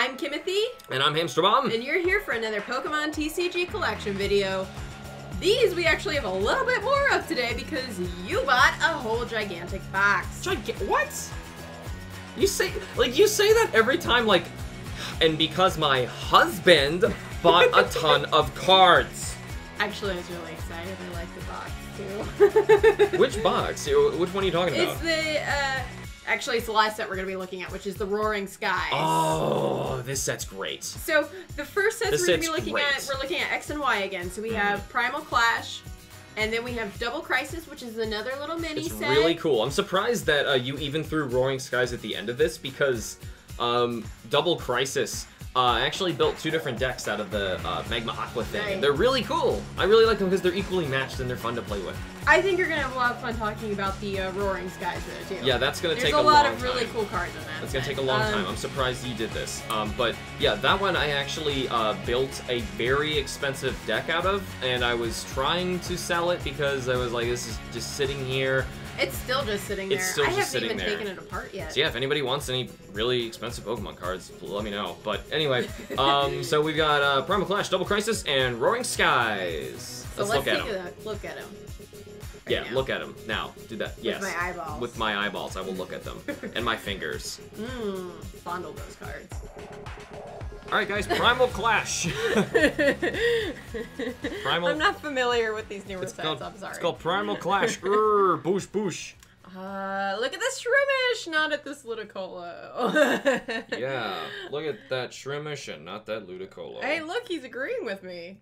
I'm Kimothy. And I'm HamsterBomb. And you're here for another Pokemon TCG collection video. These we actually have a little bit more of today because you bought a whole gigantic box. What? You say that every time, like, and because my husband bought a ton of cards. Actually, I was really excited. I like the box, too. Which box? Which one are you talking about? It's the, actually, it's the last set we're going to be looking at, which is the Roaring Skies. Oh, this set's great. So, the first sets we're going to be looking at, we're looking at X and Y again. So, we have Primal Clash, and then we have Double Crisis, which is another little mini set. It's really cool. I'm surprised that you even threw Roaring Skies at the end of this, because Double Crisis actually built two different decks out of the Magma Aqua thing. Right. And they're really cool. I really like them because they're equally matched and they're fun to play with. I think you're going to have a lot of fun talking about the Roaring Skies, though, too. Yeah, that's going to take a long long time. There's a lot of really cool cards in that. It's going to take a long time. I'm surprised you did this. But yeah, that one I actually built a very expensive deck out of, and I was trying to sell it because I was like, this is just sitting here. It's still just sitting there. It's still just sitting there. I haven't even taken it apart yet. So yeah, if anybody wants any really expensive Pokemon cards, let me know. But anyway, so we've got Primal Clash, Double Crisis, and Roaring Skies. So let's look at them. Look at them. Yeah, look at them. Now, do that. Yes. With my eyeballs. With my eyeballs, I will look at them. And my fingers. Fondle those cards. Alright guys, Primal Clash. I'm not familiar with these newer sets, I'm sorry. It's called Primal Clash. Boosh boosh. Look at this Shroomish, not at this Ludicolo. Yeah, look at that Shroomish and not that Ludicolo. Hey, look, he's agreeing with me.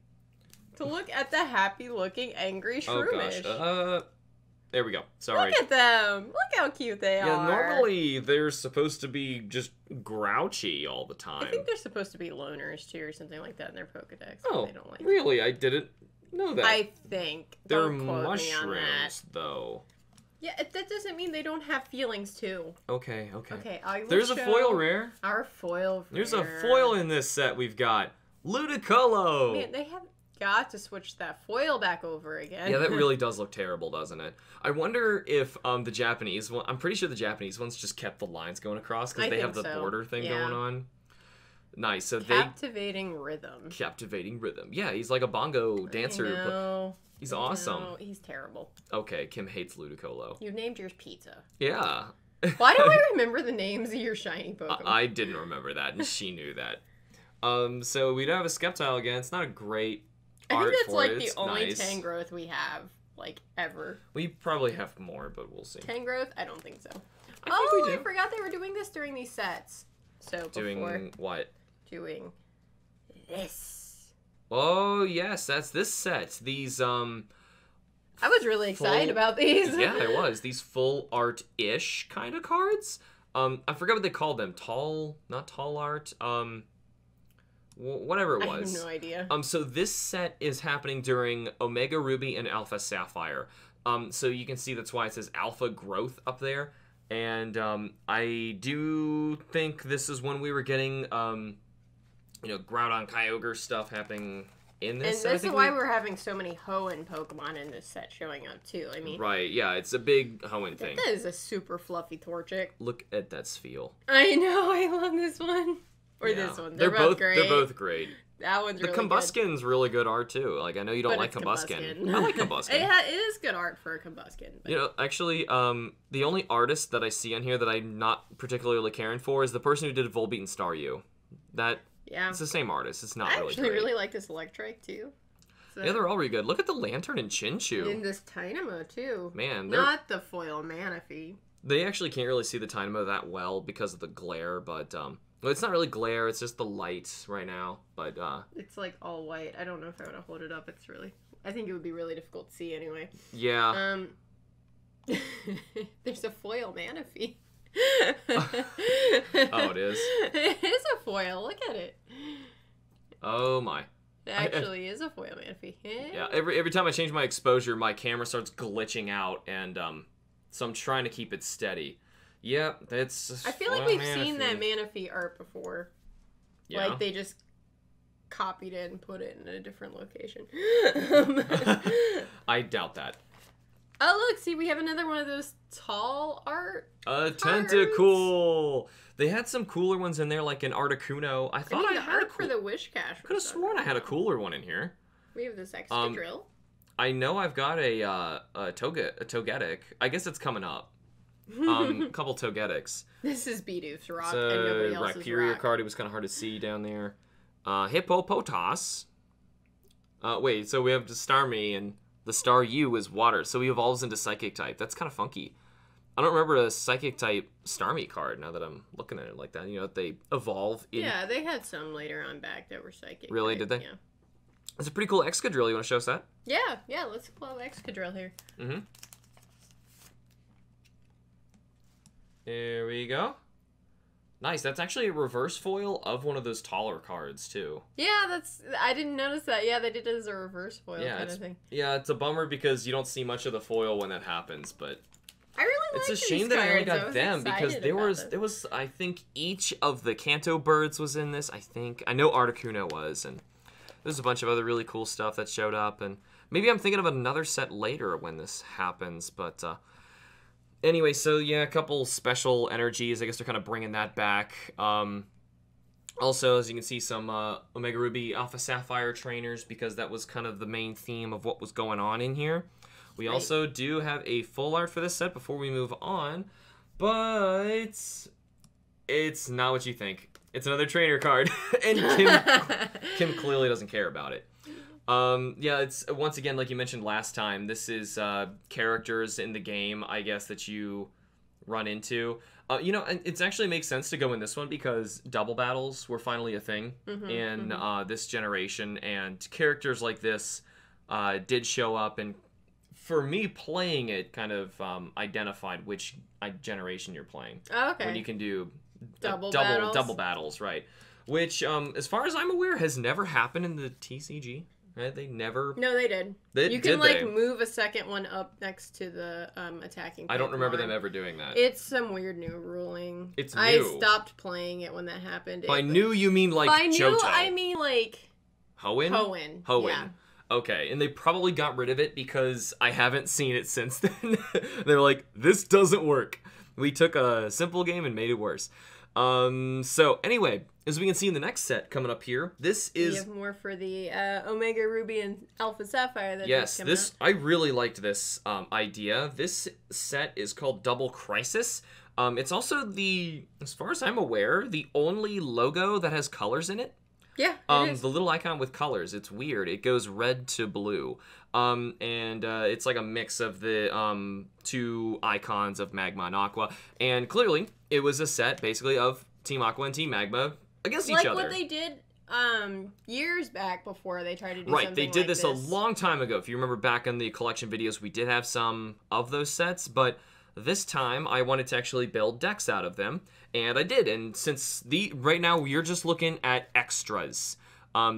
To look at the happy-looking, angry Shroomish. Oh gosh, there we go. Sorry. Look at them. Look how cute they are. Yeah, normally they're supposed to be just grouchy all the time. I think they're supposed to be loners, too, or something like that in their Pokedex. Oh, they don't like really? I didn't know that. I think. They're Don't quote me on that. mushrooms, though. Yeah, that doesn't mean they don't have feelings, too. Okay. Okay, I will There's a foil rare. Our foil rare. There's a foil in this set we've got. Ludicolo! Man, they have got to switch that foil back over again. Yeah, that really does look terrible, doesn't it? I wonder if the Japanese one, I'm pretty sure the Japanese ones just kept the lines going across because they have the border thing going on. Nice. So Captivating rhythm. Captivating rhythm. Yeah, he's like a bongo dancer. I know. He's awesome. No, he's terrible. Okay, Kim hates Ludicolo. You named yours Pizza. Yeah. Why do I remember the names of your shiny Pokemon? I didn't remember that, and she knew that. So we do have a Sceptile again. It's not a great art I think that's for like it. the It's only nice. Tangrowth we have, like, ever. We probably have more, but we'll see. Tangrowth? I don't think so. I think we do. I forgot they were doing this during these sets. So Doing what? Doing this. Oh, yes, that's this set. These, I was really excited about these. Yeah, I was. These full art-ish kind of cards. I forgot what they called them. Not tall art. Whatever it was. I have no idea. So this set is happening during Omega Ruby and Alpha Sapphire. So you can see that's why it says Alpha Growth up there. And I do think this is when we were getting, Groudon Kyogre stuff happening in this set. And this is why we're having so many Hoenn Pokemon in this set showing up, too. I mean... Right, yeah, it's a big Hoenn thing. That is a super fluffy Torchic. Look at that Spheal. I know, I love this one. Or this one. They're both great. They're both great. That one's really good. The Combusken's really good art, too. Like, I know you don't like Combusken. I like Combusken. It is good art for a Combusken. But... actually, the only artist that I see on here that I'm not particularly caring for is the person who did Volbeat and Staryu. It's the same artist. It's not really great. I actually really like this Electrike, too. So, yeah, they're all really good. Look at the Lantern and Chinchou. And this Dynamo, too. Man, not the foil Manaphy. They actually can't really see the Dynamo that well because of the glare, but... Well, it's not really glare, it's just the light right now, but, It's, like, all white. I don't know if I want to hold it up. I think it would be really difficult to see anyway. Yeah. There's a foil Manaphy. Oh, it is? It is a foil. Look at it. Oh, my. It actually is a foil Manaphy. Yeah, every time I change my exposure, my camera starts glitching out, and, so I'm trying to keep it steady. Yep, that's... I feel like we've seen that Manaphy art before. Yeah. Like, they just copied it and put it in a different location. I doubt that. Oh, look, see, we have another one of those tall art A cards. Tentacool! They had some cooler ones in there, like an Articuno. I thought I the had art for the Wish Cache. could have sworn I had a cooler one in here. We have this Excadrill. I know I've got a Togetic. I guess it's coming up. A couple Togetics. This is Bidoof's rock, So, and nobody else's Rhyperior rock. card, it was kind of hard to see down there. Hippopotas. Wait, so we have the Starmie, and the Star U is water, so he evolves into Psychic type. That's kind of funky. I don't remember a Psychic type Starmie card now that I'm looking at it like that. You know, they evolve in... Yeah, they had some later on back that were Psychic. Really, type. did they? Yeah. It's a pretty cool Excadrill. You want to show us that? Yeah, let's pull out Excadrill here. Mm-hmm. There we go. Nice. That's actually a reverse foil of one of those taller cards, too. Yeah, I didn't notice that. Yeah, they did it as a reverse foil kind of thing. Yeah, it's a bummer because you don't see much of the foil when that happens, but I really like it's a shame that I only got them because there was I think each of the Kanto birds was in this. I know Articuno was, and there's a bunch of other really cool stuff that showed up, and maybe I'm thinking of another set later when this happens, but anyway, so yeah, a couple special energies. I guess they're kind of bringing that back. Also, as you can see, some Omega Ruby Alpha Sapphire trainers, because that was kind of the main theme of what was going on in here. We also do have a full art for this set before we move on, but it's not what you think. It's another trainer card, and Kim clearly doesn't care about it. Yeah, it's once again, like you mentioned last time, this is characters in the game, I guess, that you run into. You know, and it actually makes sense to go in this one because double battles were finally a thing in this generation, and characters like this did show up, and for me, playing it kind of identified which generation you're playing. Oh, okay. When you can do double battles, right? Which, as far as I'm aware, has never happened in the TCG. Right? They never. No, they did. You can move a second one up next to the attacking. I don't remember them ever doing that. It's some weird new ruling. It's new. I stopped playing it when that happened. By new, you mean like by Johto? new, I mean like Hoenn. Yeah. Okay, and they probably got rid of it because I haven't seen it since then. They're like, this doesn't work. We took a simple game and made it worse. So anyway, as we can see in the next set coming up here, this is... We have more for the Omega Ruby and Alpha Sapphire. Yes, I really liked this idea. This set is called Double Crisis. It's also as far as I'm aware, the only logo that has colors in it. Yeah, it is. The little icon with colors, it's weird. It goes red to blue. And it's like a mix of the two icons of Magma and Aqua. And clearly, it was a set, basically, of Team Aqua and Team Magma against each other. Like what they did years back before they tried to do something Right, they did like this a long time ago. If you remember back in the collection videos, we did have some of those sets, but this time I wanted to actually build decks out of them, and I did. And since right now we're just looking at extras,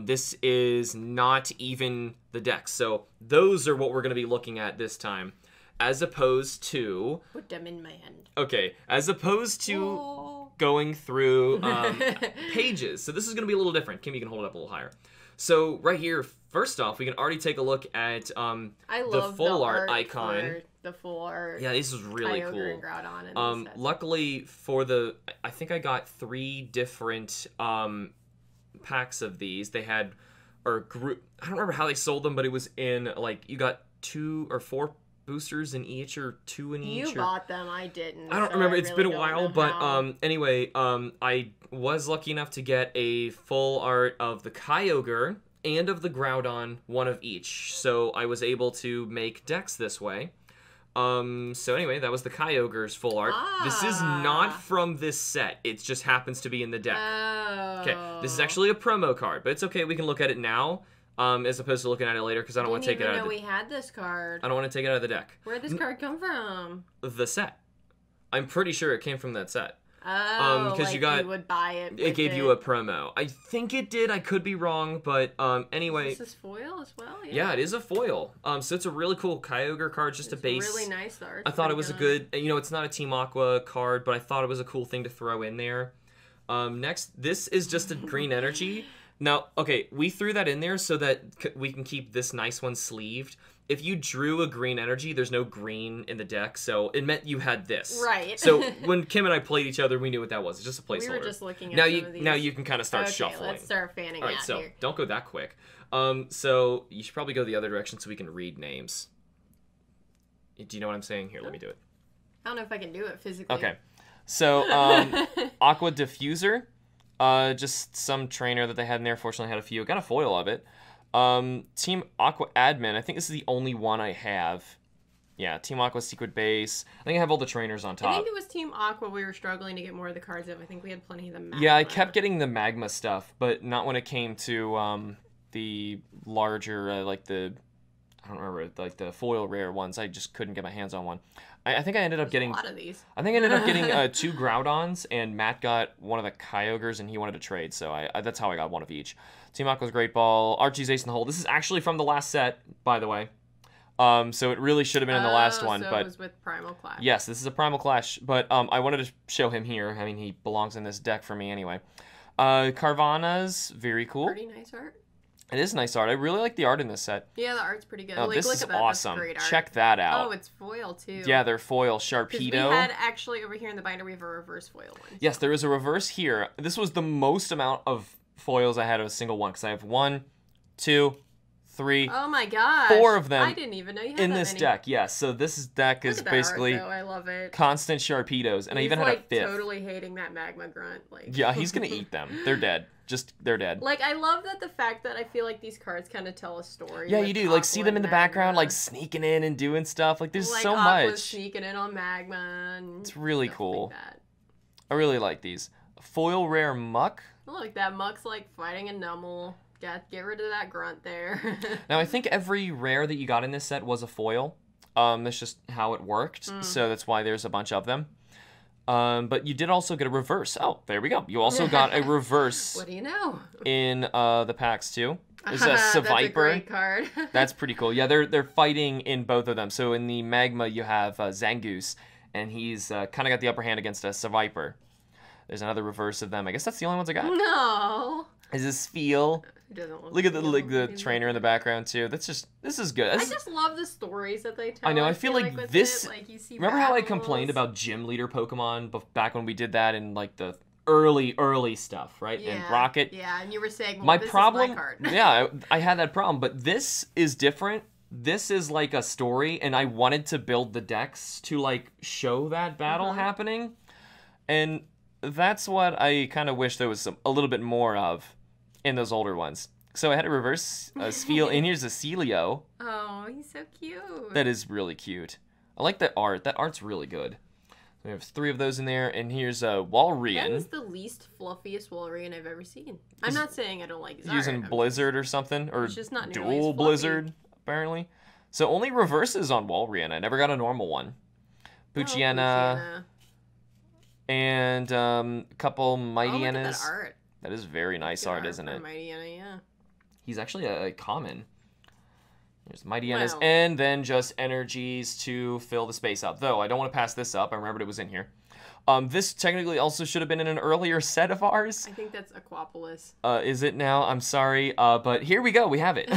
this is not even the decks. So those are what we're going to be looking at this time, as opposed to... Put them in my hand. Okay, as opposed to going through pages. So this is going to be a little different. Kim, you can hold it up a little higher. So right here, first off, we can already take a look at the full art icon. The full art. Yeah, this is really Kyogre cool. And Groudon in this set. Luckily I think I got 3 different packs of these. They had, I don't remember how they sold them, but it was in, like, you got 2 or 4 boosters in each, or 2 in each. You bought them, I didn't. I don't remember. It's been a while, but anyway, I was lucky enough to get a full art of the Kyogre and of the Groudon, one of each. So I was able to make decks this way. So anyway, that was the Kyogre's full art. This is not from this set. It just happens to be in the deck. Oh. Okay, this is actually a promo card, but it's okay. We can look at it now, as opposed to looking at it later, because I don't want to take it out of the... we had this card. I don't want to take it out of the deck. Where'd this card come from? The set. I'm pretty sure it came from that set. Oh, because you would buy it. It gave you a promo. I think it did. I could be wrong, but anyway. Is this foil as well? Yeah, it is a foil. So it's a really cool Kyogre card, just a base. Really nice. The art's I thought it was a good. It's not a Team Aqua card, but I thought it was a cool thing to throw in there. Next, this is just a green energy. Now, okay, we threw that in there so that we can keep this nice one sleeved. if you drew a green energy, there's no green in the deck, so it meant you had this. Right. So when Kim and I played each other, we knew what that was. It's just a placeholder. We were just looking at now some of these. Now you can kind of start shuffling. Let's start fanning All right, out so here. don't go that quick. So you should probably go the other direction so we can read names. Do you know what I'm saying? Here, let me do it. I don't know if I can do it physically. Okay. So, Aqua Diffuser. Just some trainer that they had in there. Fortunately, I had a few. Got a foil of it. Team Aqua Admin. I think this is the only one I have. Yeah, Team Aqua Secret Base. I think I have all the trainers on top. I think it was Team Aqua we were struggling to get more of the cards of. I think we had plenty of the magma. Yeah, I kept getting the magma stuff, but not when it came to the larger, like the... I don't remember, like the foil rare ones. I just couldn't get my hands on one. I think I ended up getting... a lot of these. I think I ended up getting 2 Groudons, and Matt got one of the Kyogres, and he wanted to trade, so that's how I got one of each. Team Aqua's Great Ball, Archie's Ace in the Hole. This is actually from the last set, by the way. So it really should have been in the last one. So but it was with Primal Clash. Yes, this is a Primal Clash, but I wanted to show him here. I mean, he belongs in this deck for me anyway. Carvana's, very cool. Pretty nice art. It is nice art. I really like the art in this set. Yeah, the art's pretty good. Oh, like, this look is at that. awesome. That's great art. Check that out. Oh, it's foil too. Yeah, they're foil. 'Cause Sharpedo. we had actually over here in the binder, we have a reverse foil one. Yes, there is a reverse here. This was the most amount of foils I had of a single one, because I have 1, 2, 3, Oh my gosh. 4 of them I didn't even know you had in that this many. deck. Yes, so this deck Look is at that basically art, though. I love it. constant Sharpedos, and I even had a 5th. Totally hating that magma grunt. Like, Yeah, he's gonna eat them. They're dead. They're dead. Like, I love that the fact that I feel like these cards kind of tell a story. Yeah, with you do. Like, Aqua see them in and the background, Magma. like, sneaking in and doing stuff. Like, there's like, so Aqua's much. sneaking in on magma. And It's really stuff cool. Like that. I really like these. Foil Rare Muck. Look, that Muck's like fighting a Numel. Get rid of that grunt there. Now, I think every rare that you got in this set was a foil. That's just how it worked. So that's why there's a bunch of them. But you did also get a reverse. Oh, there we go. You also got a reverse What do you know? in the packs, too. There's a That's a Seviper. great card. That's pretty cool. Yeah, they're fighting in both of them. So in the Magma, you have Zangoose, and he's kind of got the upper hand against a Seviper. There's another reverse of them. I guess that's the only ones I got. No. Is this Feel? It doesn't Look at the feel. trainer in the background, too. This is good. I just love the stories that they tell. I know, I feel like with this- it, like, you see Remember how I battles. complained about gym leader Pokemon back when we did that in like the early stuff, right? Yeah. And Rocket. Yeah, and you were saying, well, My this problem, is my card. yeah, I had that problem, but this is different. This is like a story, and I wanted to build the decks to like show that battle happening, and that's what I kind of wish there was a little bit more of in those older ones. So I had a reverse Spheal, and here's a Celio. Oh, he's so cute. That is really cute. I like that art. That art's really good. We have 3 of those in there, and here's a Walrein. That is the least fluffiest Walrein I've ever seen. I'm not saying I don't like his art. Using Blizzard or something, or It's just not nearly as dual fluffy. Blizzard, apparently. So only reverses on Walrein. I never got a normal one. Poochyena, and a couple Mighty Look at Enas. that art. That is very nice art, isn't it? Mighty Ena, yeah. He's actually a common. There's Mighty Enas, Wow. and then just energies to fill the space up. Though, I don't want to pass this up. I remembered it was in here. This technically also should have been in an earlier set of ours. I think that's Aquapolis. Is it now? I'm sorry. But here we go. We have it.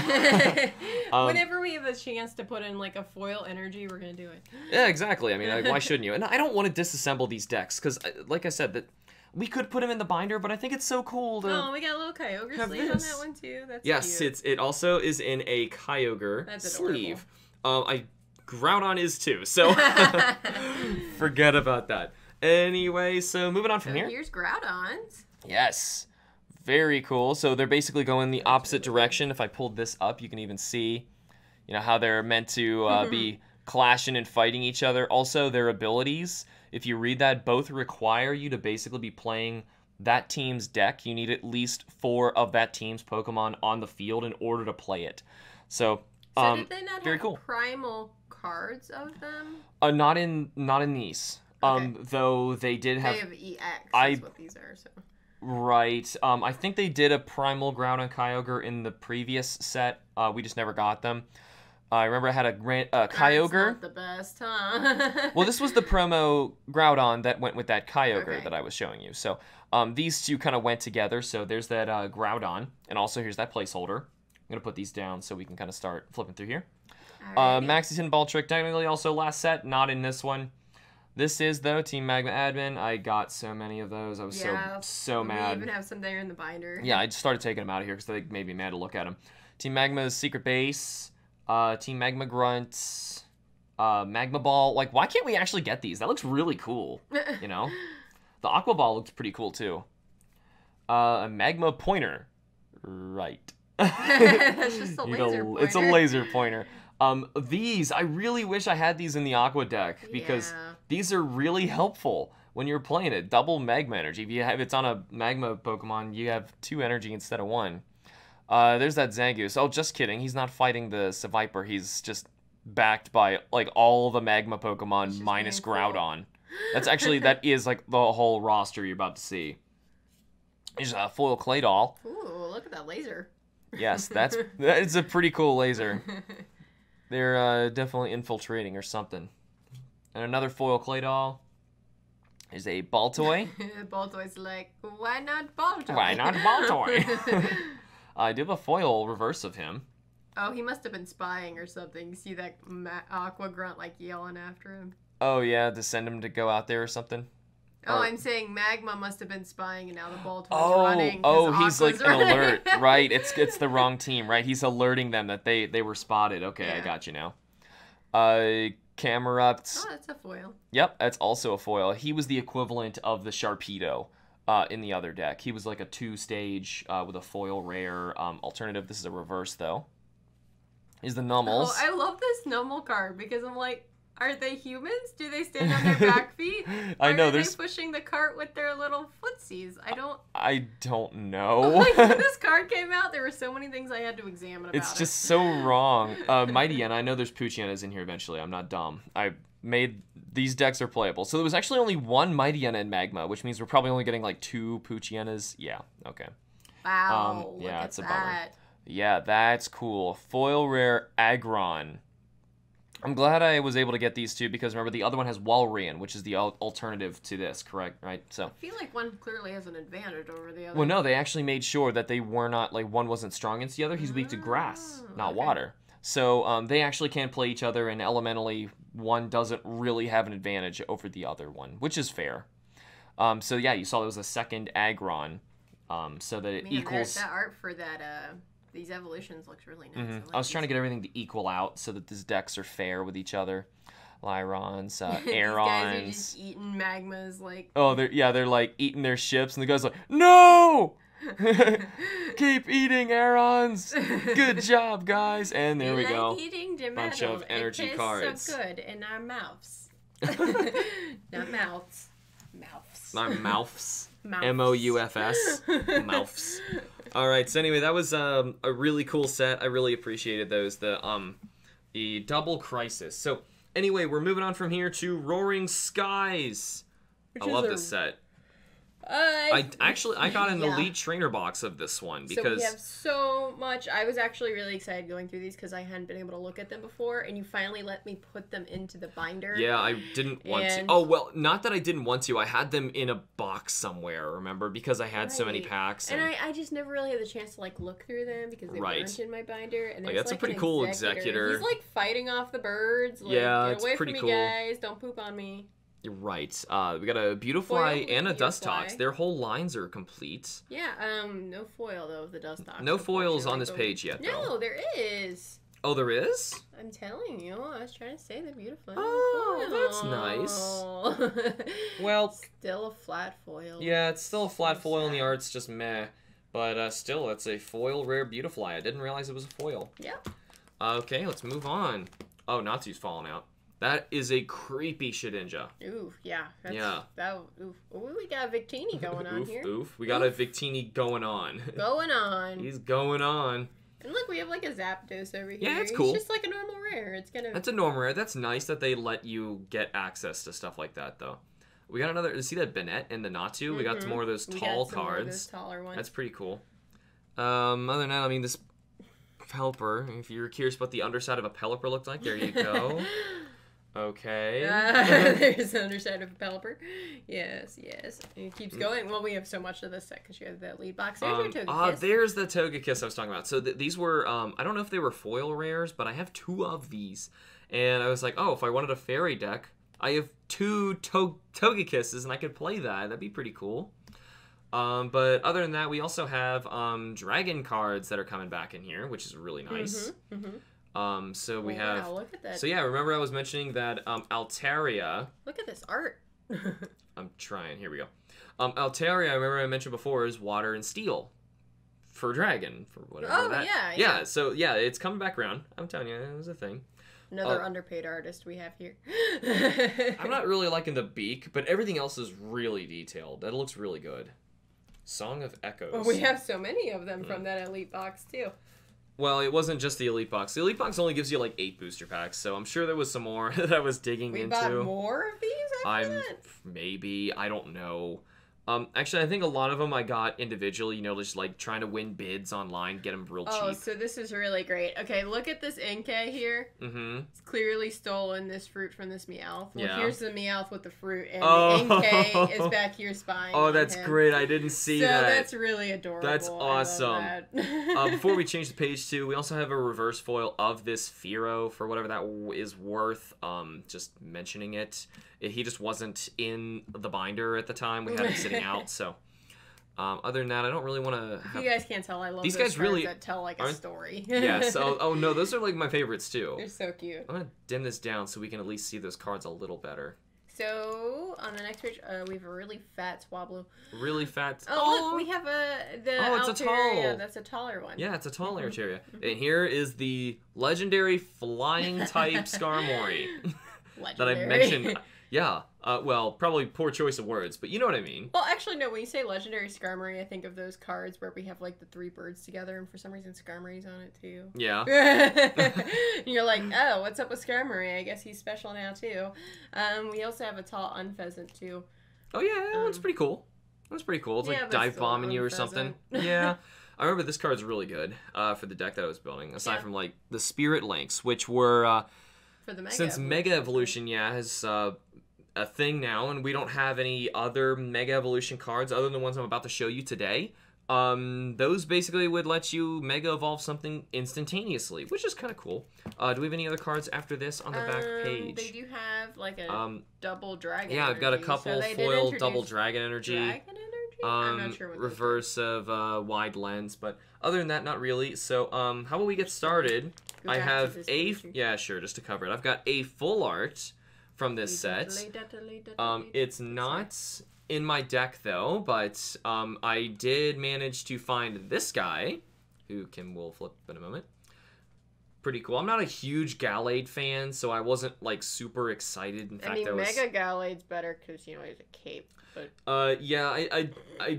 Whenever we have a chance to put in like a foil energy, we're going to do it. Yeah, exactly. I mean, why shouldn't you? And I don't want to disassemble these decks, because, like I said, that we could put them in the binder, but I think it's so cool to... Oh, we got a little Kyogre have sleeve this. on that one too. That's Yes, cute. it also is in a Kyogre That's adorable. sleeve. Groudon is too, so forget about that. Anyway, so moving on from So here. here's Groudons. Yes, very cool. So they're basically going the opposite direction. If I pulled this up, you can even see, how they're meant to be clashing and fighting each other. Also, their abilities, if you read that, both require you to basically be playing that team's deck. You need at least 4 of that team's Pokemon on the field in order to play it. So, So did they not very have cool. primal cards of them? Not in these. Okay. Though they did have... They have EX, I- that's what these are, so... Right. I think they did a Primal Groudon Kyogre in the previous set. We just never got them. I remember I had a Kyogre. That's not the best, huh? Well, this was the promo Groudon that went with that Kyogre Okay. that I was showing you. So these two kind of went together. So there's that Groudon, and also here's that placeholder. I'm going to put these down so we can kind of start flipping through here. Alrighty. Maxie's Hidden Ball Trick, technically also last set, not in this one. This is, though, Team Magma Admin. I got so many of those. I was so mad. We even have some there in the binder. Yeah, I just started taking them out of here because they made me mad to look at them. Team Magma's Secret Base, Team Magma Grunts, Magma Ball. Like, why can't we actually get these? That looks really cool, you know? The Aqua Ball looks pretty cool, too. A Magma Pointer. Right. That's just a laser pointer. It's a laser pointer. These, I really wish I had these in the Aqua deck because these are really helpful when you're playing it. Double Magma Energy. If it's on a Magma Pokemon, you have 2 energy instead of 1. There's that Zangoose. Oh, just kidding. He's not fighting the Seviper. He's just backed by, like, all the Magma Pokemon minus Groudon. That's actually, that is, like, the whole roster you're about to see. There's a foil Claydol. Ooh, look at that laser. Yes, it's a pretty cool laser. They're definitely infiltrating or something. And another foil Claydol is a Baltoy. Baltoy's like, why not Baltoy? Why not Baltoy? I do have a foil reverse of him. Oh, he must have been spying or something. You see that Aqua Grunt like yelling after him? Oh yeah, to send him to go out there or something? Oh, I'm saying Magma must have been spying, and now the Baltoy's running. Oh, he's like an alert, right? It's the wrong team, right? He's alerting them that they were spotted. Okay, yeah. I got you now. Camerupt. Oh, that's a foil. Yep, that's also a foil. He was the equivalent of the Sharpedo in the other deck. He was like a 2-stage with a foil rare alternative. This is a reverse though. Is the Nummels. Oh, I love this Nummel card because I'm like, are they humans? Do they stand on their back feet? I know. Are they pushing the cart with their little footsies? I don't know. Like, when this card came out, there were so many things I had to examine about It's just so wrong. Mighty N, I know there's Poochyenas in here eventually. I'm not dumb. I made... These decks are playable. So there was actually only 1 Mighty N in Magma, which means we're probably only getting like 2 Poochyenas. Yeah, okay. Wow, yeah, look it's at a bummer. that. Yeah, that's cool. Foil rare Aggron. I'm glad I was able to get these two because remember the other one has Walrein, which is the alternative to this, correct? Right? So I feel like one clearly has an advantage over the other. Well, no, they actually made sure that they were not like one wasn't strong against the other. He's weak to grass, not water. So they actually can play each other, and elementally one doesn't really have an advantage over the other one, which is fair. So yeah, you saw there was a second Aggron, so that it equals. That art for that. These evolutions looks really nice. Mm-hmm. I was trying to get everything to equal out so that these decks are fair with each other. Lyrons, Aerons. These guys are just eating magmas like... Oh, they're like eating their ships, and the guy's like, no! Keep eating, Aerons! Good job, guys! And there we go. Eating the bunch metal. of energy it cards. So good in our mouths. Not mouths. Mouths. Not mouths. Mouths. M-O-U-F-S. Mouths. All right. So anyway, that was a really cool set. I really appreciated those. The Double Crisis. So anyway, we're moving on from here to Roaring Skies. I love this set. I got an Elite Trainer box of this one because so we have so much. I was actually really excited going through these because I hadn't been able to look at them before, and you finally let me put them into the binder. Yeah, I didn't want to. Oh well, not that I didn't want to. I had them in a box somewhere. Remember, because I had so many packs. And I just never really had the chance to like look through them because they weren't in my binder. And that's a pretty cool executor. He's like fighting off the birds. Like, yeah, get away from me, guys! Don't poop on me. You're right. We got a Beautifly and a Dustox. Their whole lines are complete. Yeah, no foil, though, of the Dustox. No foils on this page yet, though. No, there is. Oh, there is? I'm telling you. I was trying to say the Beautifly. Oh, that's nice. Well... Still a flat foil. Yeah, it's still a flat foil, and the art's just meh. But still, it's a foil rare Beautifly. I didn't realize it was a foil. Yeah. Okay, let's move on. Oh, Natsu's falling out. That is a creepy Shedinja. Ooh, yeah. Ooh, we got a Victini going on here. We got a Victini going on. Going on. He's going on. And look, we have like a Zapdos over here. Yeah, it's cool. It's just like a normal rare. That's a normal rare. That's nice that they let you get access to stuff like that, though. We got another... See that Bennett and the Natu? Mm-hmm. We got some more of those tall cards. More of those taller ones. That's pretty cool. Other than that, I mean, this Pelipper, if you're curious what the underside of a Pelipper looked like, there you go. Okay. There's the underside of a Pelipper. Yes, yes. And it keeps going. Well, we have so much of this set because you have that lead box. There's your Togekiss. There's the Togekiss I was talking about. So these were, I don't know if they were foil rares, but I have 2 of these. And I was like, oh, if I wanted a fairy deck, I have 2 Togekisses and I could play that. That'd be pretty cool. But other than that, we also have dragon cards that are coming back in here, which is really nice. So we have. Look at that. So yeah, remember I was mentioning that Altaria. Look at this art. I'm trying. Here we go. Altaria, I remember I mentioned before, is water and steel for dragon for whatever. Oh that. Yeah. So yeah, it's coming back around. I'm telling you, it was a thing. Another underpaid artist we have here. I'm not really liking the beak, but everything else is really detailed. That looks really good. Song of Echoes. Well, we have so many of them from that elite box too. Well, it wasn't just the Elite Box. The Elite Box only gives you like 8 booster packs, so I'm sure there was some more that I was digging into. We bought more of these after that? Maybe. I don't know. Actually, I think a lot of them I got individually, you know, just like trying to win bids online, get them real cheap. Oh, so this is really great. Okay, look at this Inkay here. It's clearly stolen this fruit from this Meowth. Well, here's the Meowth with the fruit, and the Inkay is back here spying on that's him. great. I didn't see that. So that's really adorable. That's awesome. Before we change the page too, we also have a reverse foil of this Firo for whatever that is worth. Just mentioning it. He just wasn't in the binder at the time. We had him sitting out, so other than that, I don't really want to have... You guys can't tell I love these those guys really that tell like a story. Yes. Oh no, those are like my favorites too. They're so cute. I'm gonna dim this down so we can at least see those cards a little better. So on the next page, we have a really fat Swablu. Really fat. Oh, look, we have the it's Altaria. a tall. That's a taller one. Yeah, it's a tall Altaria. And here is the legendary flying type Skarmory that I mentioned. Yeah, well, probably poor choice of words, but you know what I mean. Well, actually, no, when you say Legendary Skarmory, I think of those cards where we have, like, the 3 birds together, and for some reason Skarmory's on it, too. Yeah. And you're like, oh, what's up with Skarmory? I guess he's special now, too. We also have a tall Unpheasant, too. Oh, yeah, that one's pretty cool. That's pretty cool. It's like dive bombing you or something. Yeah. I remember this card's really good for the deck that I was building, aside from, like, the Spirit Links, which were... for the Mega since Evolution. Mega Evolution, has... a thing now, and we don't have any other Mega Evolution cards other than the ones I'm about to show you today. Those basically would let you Mega Evolve something instantaneously, which is kind of cool. Do we have any other cards after this on the back page? They do have like a double Dragon I've got a couple foil double Dragon Energy. Dragon Energy? I'm not sure what reverse of Wide Lens, but other than that, not really. So, how about we get started? I have just to cover it. I've got a full art from this set. It's not in my deck though, but I did manage to find this guy, who we'll flip in a moment. Pretty cool. I'm not a huge Gallade fan, so I wasn't like super excited. In fact, Mega Gallade's better because he has a cape. But I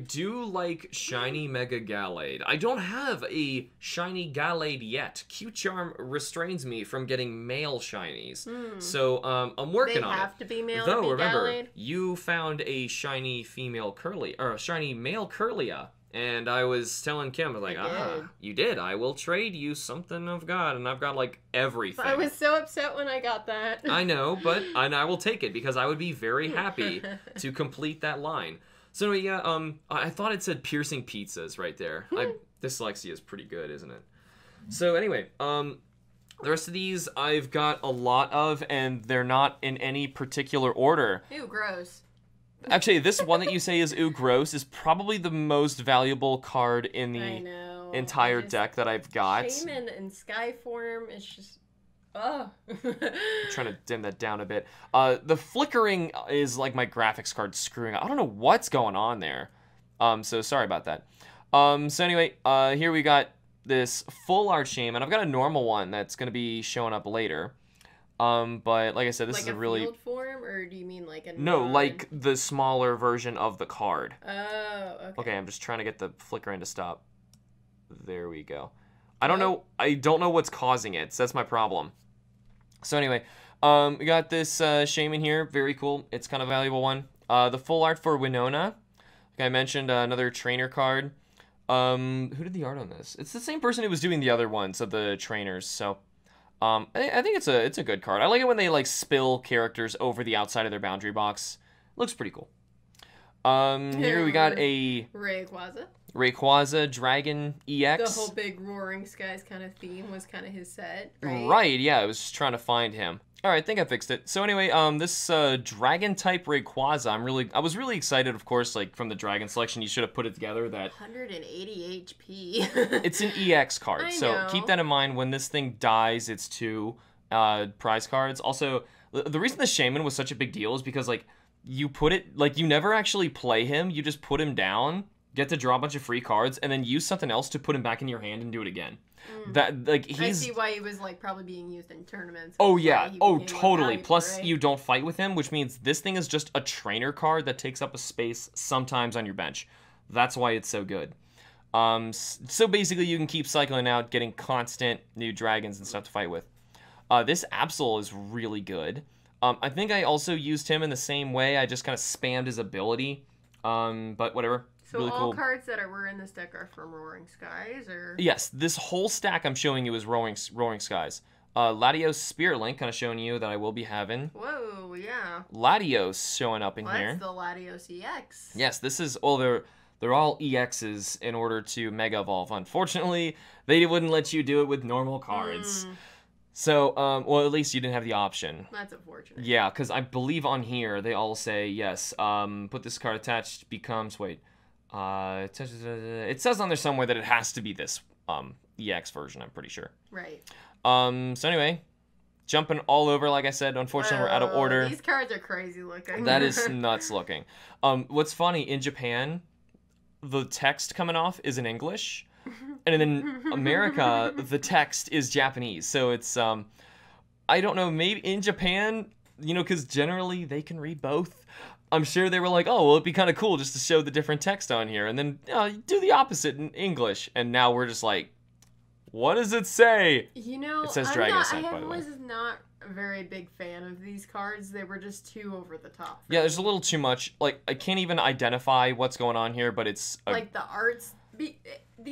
do like shiny Mega Gallade. I don't have a shiny Gallade yet. Q-Charm restrains me from getting male shinies. So I'm working on it. They have to be male Though, to be remember, Gallade? you found a shiny female Curly, or a shiny male Curlia. And I was telling Kim, I was like, you did. I will trade you something I've got. And I've got, like, everything. I was so upset when I got that. I know, but I will take it because I would be very happy to complete that line. So, yeah, I thought it said piercing pizzas right there. Dyslexia is pretty good, isn't it? So, anyway, the rest of these I've got a lot of, and they're not in any particular order. Ew, gross. Actually, this one that you say is ooh gross is probably the most valuable card in the entire deck that I've got. Shaymin in Skyform is just... Oh. I'm trying to dim that down a bit. The flickering is like my graphics card screwing up. I don't know what's going on there. So sorry about that. So anyway, here we got this full art Shaymin. I've got a normal one that's going to be showing up later. But like I said, this is a really... field form, or do you mean like a... No, like the smaller version of the card. Oh, okay. Okay, I'm just trying to get the flickering to stop. There we go. I don't know what's causing it, so that's my problem. So anyway, we got this Shaymin here. Very cool. It's kind of a valuable one. The full art for Winona. Like I mentioned, another trainer card. Who did the art on this? It's the same person who was doing the other ones of the trainers, so... I think it's a good card. I like it when they like spill characters over the outside of their boundary box. Looks pretty cool. Here we got a Rayquaza Dragon EX. The whole big Roaring Skies kind of theme was kind of his set, right? Right, yeah, I was just trying to find him. All right, I think I fixed it. So anyway, this Dragon type Rayquaza, I was really excited, of course, like from the Dragon selection. You should have put it together. That 180 HP. It's an EX card, so keep that in mind. When this thing dies, it's 2 prize cards. Also, the reason the Shaymin was such a big deal is because like you put it like you never actually play him. You just put him down, get to draw a bunch of free cards, and then use something else to put him back in your hand and do it again. That like he's. I see why he was like probably being used in tournaments. Oh yeah, totally. Plus you don't fight with him, which means this thing is just a trainer card that takes up a space sometimes on your bench. That's why it's so good. So basically you can keep cycling out, getting constant new dragons and stuff to fight with. This Absol is really good. I think I also used him in the same way. I just kind of spammed his ability. But whatever. So really all cool. Cards that were in this deck are from Roaring Skies, or? Yes, this whole stack I'm showing you is Roaring Skies. Latios Spirit Link, kind of showing you that I will be having. Whoa, yeah. Latios showing up in here. That's the Latios EX. Yes, this is, they're all EXs in order to Mega Evolve. Unfortunately, they wouldn't let you do it with normal cards. So, well, at least you didn't have the option. That's unfortunate. Yeah, because I believe on here, they all say, yes, put this card attached, becomes, it says on there somewhere that it has to be this EX version, I'm pretty sure. Right. So anyway, jumping all over, like I said, unfortunately we're out of order. These cards are crazy looking. That is nuts looking. What's funny, in Japan, the text coming off is in English, and in America, the text is Japanese. So it's, I don't know, maybe in Japan, you know, because generally they can read both. I'm sure they were like, oh, well, it'd be kind of cool just to show the different text on here. And then do the opposite in English. And now we're just like, what does it say? You know, it says Dragon Ascent, by the way. I was not a very big fan of these cards. They were just too over the top. Yeah, there's a little too much. Like, I can't even identify what's going on here, but it's... like, the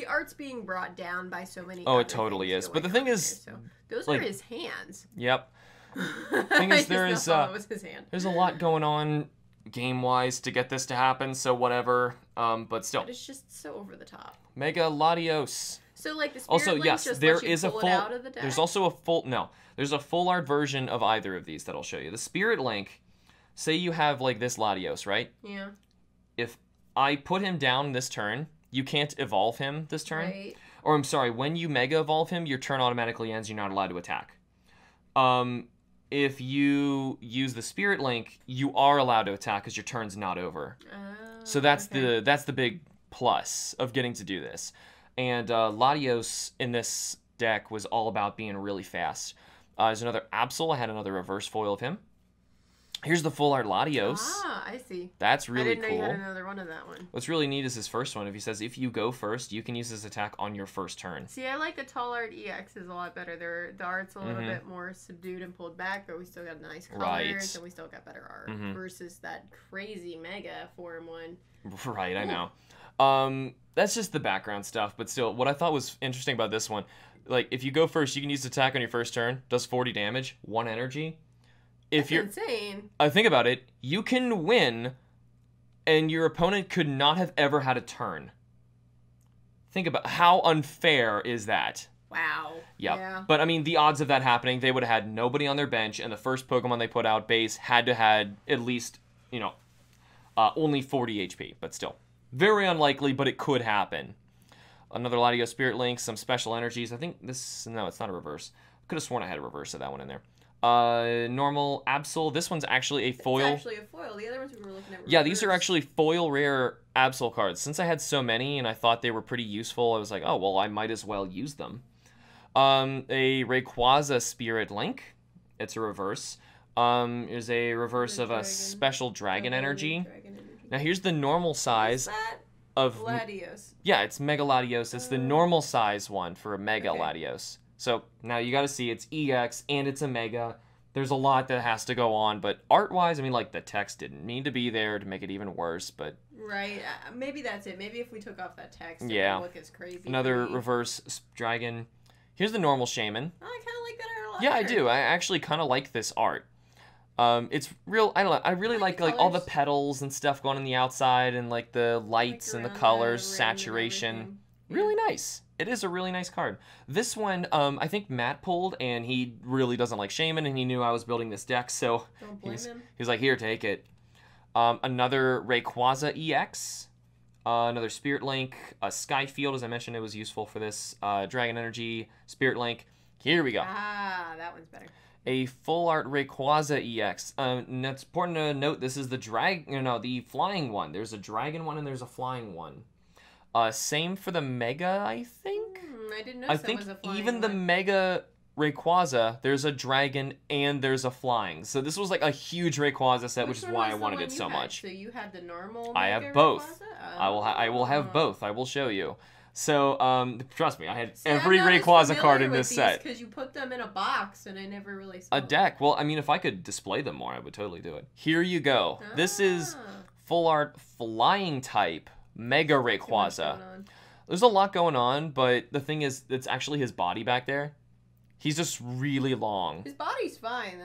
art's being brought down by so many it totally is. But the thing is... Here, so those are his hands. Yep. The thing is, there's a lot going on game-wise to get this to happen, so whatever, but still. But it's just so over the top. Mega Latios. So, like, the Spirit also, Link yes, just there lets you is a pull full, it out of the deck? There's also a full, there's a full art version of either of these that I'll show you. The Spirit Link, say you have, like, this Latios, right? Yeah. If I put him down this turn, you can't evolve him this turn. Right. Or, I'm sorry, when you Mega Evolve him, your turn automatically ends, you're not allowed to attack. If you use the Spirit Link, you are allowed to attack because your turn's not over. So that's the big plus of getting to do this. And Latios in this deck was all about being really fast. There's another Absol. I had another reverse foil of him. Here's the full art Latios. Ah, I see. That's really cool. I didn't know you had another one of that one. What's really neat is his first one. If he says, if you go first, you can use this attack on your first turn. See, I like the tall art EXs a lot better. The art's a little bit more subdued and pulled back, but we still got nice colors, and we still got better art versus that crazy Mega 4-in-1. Right, I know. That's just the background stuff, but still, what I thought was interesting about this one, like, if you go first, you can use attack on your first turn, does 40 damage, 1 energy. If That's insane. Think about it. You can win, and your opponent could not have ever had a turn. Think about how unfair is that. Wow. Yep. Yeah. But, I mean, the odds of that happening, they would have had nobody on their bench, and the first Pokemon they put out base had to had at least, only 40 HP. But still, very unlikely, but it could happen. Another Latios Spirit Link, some special energies. I think this... No, it's not a reverse. Could have sworn I had a reverse of that one in there. Normal Absol. This one's actually a foil. It's actually a foil. The other ones we were looking at were Yeah, these are actually foil rare Absol cards. Since I had so many and I thought they were pretty useful, I was like, oh, well, I might as well use them. A Rayquaza Spirit Link. It's a reverse. Is a reverse of a special Dragon Energy. Now, here's the normal size of... Latios. Yeah, it's Mega Latios. It's the normal size one for a Mega Latios. So, now you gotta see, it's EX, and it's a Mega. There's a lot that has to go on, but art-wise, I mean, like, the text didn't need to be there to make it even worse, but... Right, maybe that's it. Maybe if we took off that text, it yeah. would look as crazy. Another reverse Dragon. Here's the normal Shaymin. Oh, I kind of like that art a lot. Yeah, I do. I actually kind of like this art. It's real. I don't know. I really like all the petals and stuff going on the outside and like the lights and the colors, saturation. Really nice. It is a really nice card. This one, I think Matt pulled, and he really doesn't like Shaymin, and he knew I was building this deck, so he's like, here, take it. Another Rayquaza EX, another Spirit Link, a Skyfield, as I mentioned, it was useful for this. Dragon Energy, Spirit Link. Here we go. Ah, that one's better. A full art Rayquaza EX. And it's important to note this is the the flying one. There's a dragon one and there's a flying one. Same for the Mega, I think. I didn't know. I think even the Mega Rayquaza, there's a dragon and there's a flying. So this was like a huge Rayquaza set, which is why I wanted it so much. So you had the normal. I have both. I will have both. I will show you. So, trust me, I had every Rayquaza card in this set. Because you put them in a box, and I never really saw a deck. Well, I mean, if I could display them more, I would totally do it. Here you go. This is full art flying type Mega Rayquaza. There's a lot going on, but the thing is, it's actually his body back there. He's just really long. His body's fine.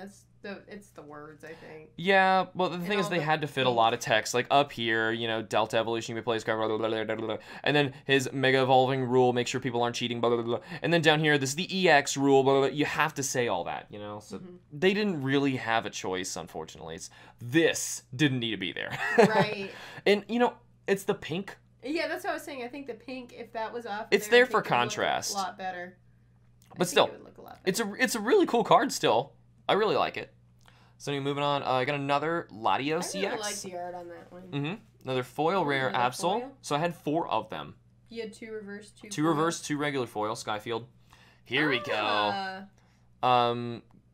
It's the words, I think. Yeah, well, the thing is they had to fit a lot of text. Like up here, Delta Evolution, you may play this card, blah, blah, blah, blah, blah. And then his Mega Evolving rule, make sure people aren't cheating, blah, blah, blah. And then down here, this is the EX rule, blah, blah, blah. You have to say all that, So they didn't really have a choice, unfortunately. This didn't need to be there. Right. And, it's the pink. Yeah, that's what I was saying. I think the pink, if that was off, it's there for contrast. A lot better. But still, it's a really cool card still. I really like it. So anyway, moving on. I got another Latios CX. I really like the art on that one. Another foil rare Absol. So I had 4 of them. You had 2 reverse, 2 2 reverse, 2 regular foil, Skyfield. Here we go.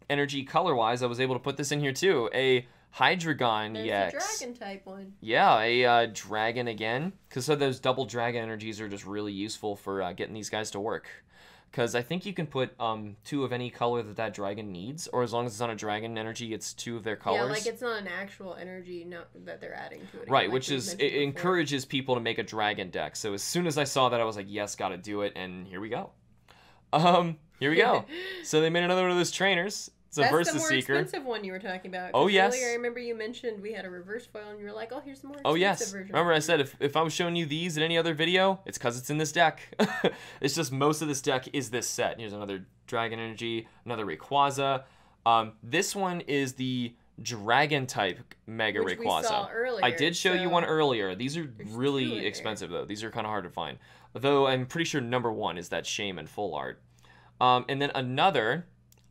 Energy color-wise, I was able to put this in here too. A Hydreigon EX. There's a dragon type one. Yeah, a dragon again. Because those double dragon energies are just really useful for getting these guys to work. Because I think you can put 2 of any color that dragon needs, or as long as it's on a dragon energy, it's 2 of their colors. Yeah, like it's not an actual energy that they're adding to it. Right, which is, it encourages people to make a dragon deck. So as soon as I saw that, I was like, yes, gotta do it, and here we go. Here we go. So they made another one of those trainers. It's a Versus Seeker. That's the more expensive one you were talking about. Oh, yes. Earlier, I remember you mentioned we had a reverse foil, and you were like, oh, here's the more expensive version. Remember I said if I was showing you these in any other video, it's because it's in this deck. It's just most of this deck is this set. Here's another Dragon Energy, another Rayquaza. This one is the Dragon type Mega Rayquaza. We saw earlier, I did show you one earlier. These are really expensive, though. These are kind of hard to find. Though I'm pretty sure number 1 is that Shaymin full art. And then another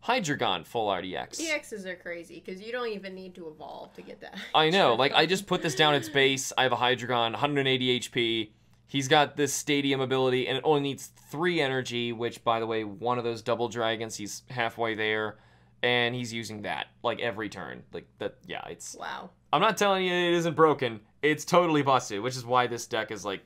Hydreigon full art EX. EXs are crazy because you don't even need to evolve to get that. I know. Like, I just put this down its base. I have a Hydreigon, 180 HP. He's got this Stadium ability, and it only needs 3 energy, which, by the way, one of those double dragons, he's halfway there, and he's using that, like, every turn. Like, that, yeah, it's... Wow. I'm not telling you it isn't broken. It's totally busted, which is why this deck is, like,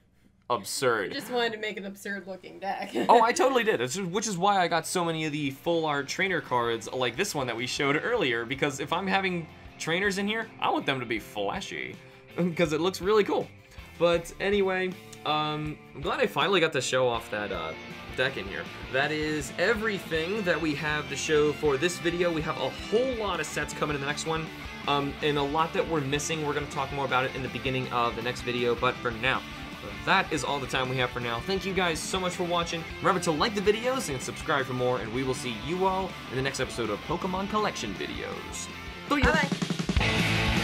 absurd. You just wanted to make an absurd-looking deck. Oh, I totally did. Which is why I got so many of the full art trainer cards like this one that we showed earlier, because if I'm having trainers in here, I want them to be flashy, because it looks really cool. But anyway, I'm glad I finally got to show off that deck in here. That is everything that we have to show for this video. We have a whole lot of sets coming in the next one, and a lot that we're missing. We're going to talk more about it in the beginning of the next video, but for now, that is all the time we have for now. Thank you guys so much for watching. Remember to like the videos and subscribe for more, and we will see you all in the next episode of Pokemon Collection videos. Bye-bye.